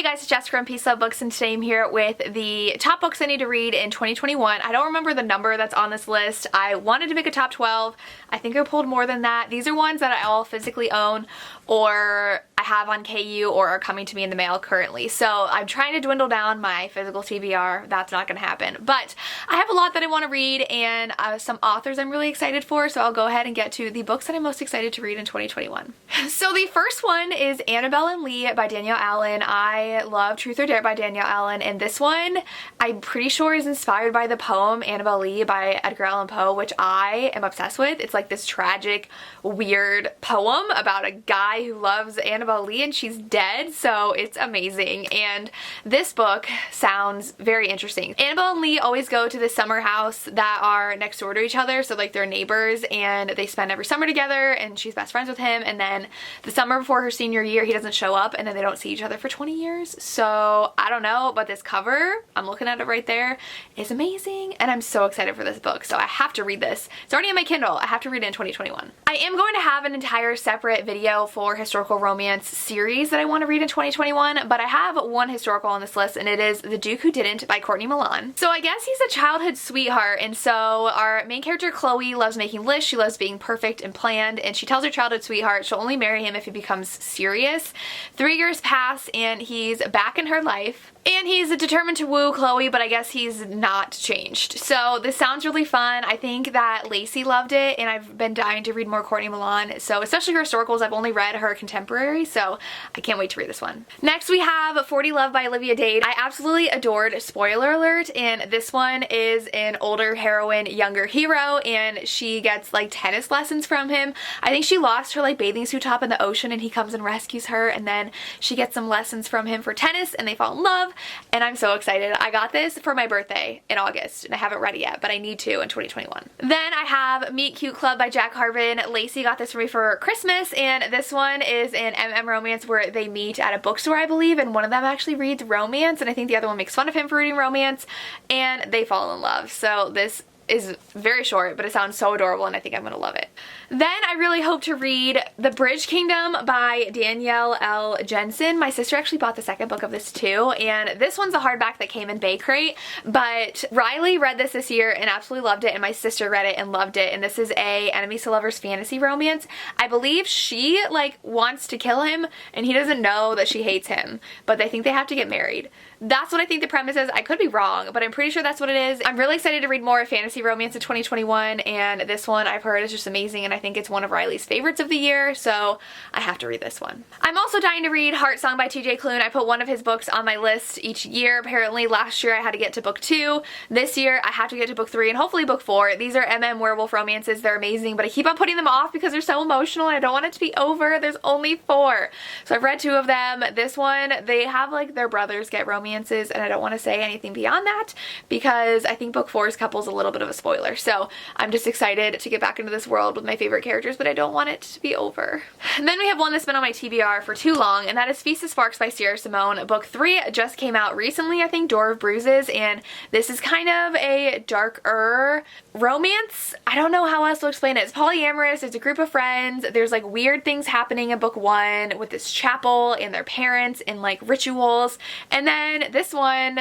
Hey guys, it's Jessica from Peace Love Books, and today I'm here with the top books I need to read in 2021. I don't remember the number that's on this list. I wanted to make a top 12. I think I pulled more than that. These are ones that I all physically own or I have on KU or are coming to me in the mail currently. So I'm trying to dwindle down my physical TBR. That's not going to happen. But I have a lot that I want to read and some authors I'm really excited for, so I'll go ahead and get to the books that I'm most excited to read in 2021. So the first one is Annabelle and Lee by Danielle Allen. I love Truth or Dare by Danielle Allen, and this one I'm pretty sure is inspired by the poem Annabelle Lee by Edgar Allan Poe, which I am obsessed with. It's like this tragic, weird poem about a guy who loves Annabelle Lee and she's dead, so it's amazing. And this book sounds very interesting. Annabelle and Lee always go to this summer house that are next door to each other, so like they're neighbors, and they spend every summer together, and she's best friends with him. And then the summer before her senior year, he doesn't show up, and then they don't see each other for 20 years. So I don't know, but this cover, I'm looking at it right there, is amazing, and I'm so excited for this book. So I have to read this. It's already in my Kindle. I have to read it in 2021. I am going to have an entire separate video for historical romance series that I want to read in 2021, but I have one historical on this list, and it is The Duke Who Didnt by Courtney Milan. So I guess he's a childhood sweetheart, and so our main character Chloe loves making lists, she loves being perfect and planned, and she tells her childhood sweetheart she'll only marry him if he becomes serious. 3 years pass and he's back in her life. And he's determined to woo Chloe, but I guess he's not changed. So this sounds really fun. I think that Lacey loved it, and I've been dying to read more Courtney Milan. So especially her historicals, I've only read her contemporary, so I can't wait to read this one. Next we have 40 Love by Olivia Dade. I absolutely adored, spoiler alert, and this one is an older heroine, younger hero, and she gets like tennis lessons from him. I think she lost her like bathing suit top in the ocean, and he comes and rescues her, and then she gets some lessons from him for tennis, and they fall in love. And I'm so excited. I got this for my birthday in August, and I haven't read it yet, but I need to in 2021. Then I have Meet Cute Club by Jack Harvin. Lacey got this for me for Christmas, and this one is an MM romance where they meet at a bookstore, I believe, and one of them actually reads romance, and I think the other one makes fun of him for reading romance, and they fall in love. So this is very short, but it sounds so adorable, and I think I'm gonna love it. Then I really hope to read The Bridge Kingdom by Danielle L. Jensen. My sister actually bought the second book of this too, and this one's a hardback that came in Bay Crate, but Riley read this year and absolutely loved it, and my sister read it and loved it, and this is a enemies to lovers fantasy romance. I believe she like wants to kill him, and he doesn't know that she hates him, but they think they have to get married. That's what I think the premise is. I could be wrong, but I'm pretty sure that's what it is. I'm really excited to read more fantasy romance in 2021, and this one I've heard is just amazing, and I think it's one of Riley's favorites of the year, so I have to read this one. I'm also dying to read Heart Song by TJ Klune. I put one of his books on my list each year. Apparently last year I had to get to book 2. This year I have to get to book 3 and hopefully book 4. These are MM werewolf romances. They're amazing, but I keep on putting them off because they're so emotional and I don't want it to be over. There's only 4. So I've read 2 of them. This one, they have like their brothers get romances, and I don't want to say anything beyond that because I think book 4's couple's a little bit of a spoiler. So I'm just excited to get back into this world with my favorite characters, but I don't want it to be over. And then we have one that's been on my TBR for too long, and that is Theseus Sparks by Sierra Simone. Book 3 just came out recently, I think, Door of Bruises, and this is kind of a darker romance. I don't know how else to explain it. It's polyamorous. It's a group of friends. There's like weird things happening in book 1 with this chapel and their parents and like rituals. And then this one,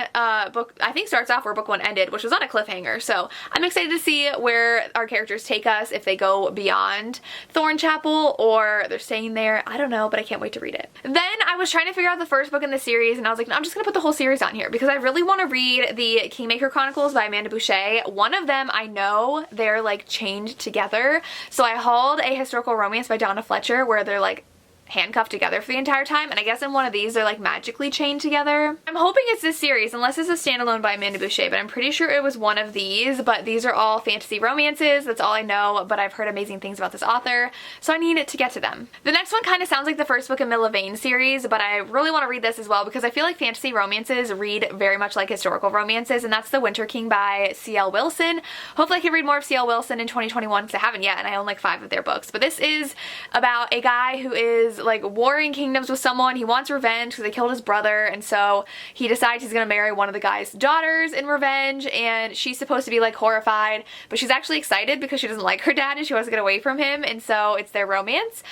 book I think starts off where book 1 ended, which was on a cliffhanger. So I'm excited to see where our characters take us, if they go beyond Thorn Chapel or they're staying there. I don't know, but I can't wait to read it. Then I was trying to figure out the first book in the series, and I was like, no, I'm just gonna put the whole series on here because I really want to read the Kingmaker Chronicles by Amanda Boucher. One of them I know they're like chained together, so I hauled a historical romance by Donna Fletcher where they're like handcuffed together for the entire time, and I guess in one of these they're like magically chained together. I'm hoping it's this series unless it's a standalone by Amanda Boucher, but I'm pretty sure it was one of these. But these are all fantasy romances, that's all I know, but I've heard amazing things about this author, so I need to get to them. The next one kind of sounds like the first book in Milla Vane series, but I really want to read this as well because I feel like fantasy romances read very much like historical romances, and that's The Winter King by C.L. Wilson. Hopefully I can read more of C.L. Wilson in 2021 because I haven't yet, and I own like 5 of their books. But this is about a guy who is like warring kingdoms with someone. He wants revenge because they killed his brother, and so he decides he's gonna marry one of the guy's daughters in revenge, and she's supposed to be like horrified, but she's actually excited because she doesn't like her dad and she wants to get away from him, and so it's their romance.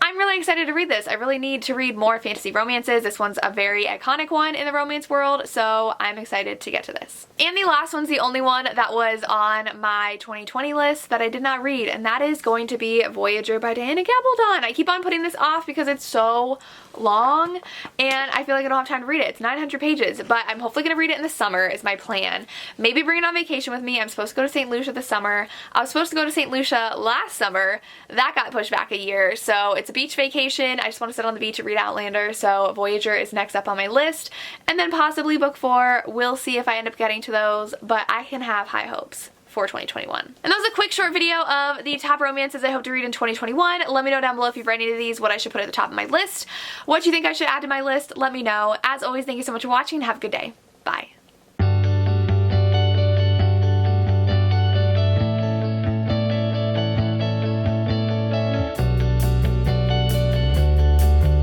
I'm really excited to read this. I really need to read more fantasy romances. This one's a very iconic one in the romance world, so I'm excited to get to this. And the last one's the only one that was on my 2020 list that I did not read, and that is going to be Voyager by Diana Gabaldon. I keep on putting this off because it's so long and I feel like I don't have time to read it. It's 900 pages, but I'm hopefully gonna read it in the summer is my plan. Maybe bring it on vacation with me. I'm supposed to go to St. Lucia this summer. I was supposed to go to St. Lucia last summer. That got pushed back a year, so it's a beach vacation. I just want to sit on the beach and read Outlander, so Voyager is next up on my list, and then possibly book 4. We'll see if I end up getting to those, but I can have high hopes for 2021. And that was a quick short video of the top romances I hope to read in 2021. Let me know down below if you've read any of these, what I should put at the top of my list, what you think I should add to my list. Let me know. As always, thank you so much for watching and have a good day. Bye.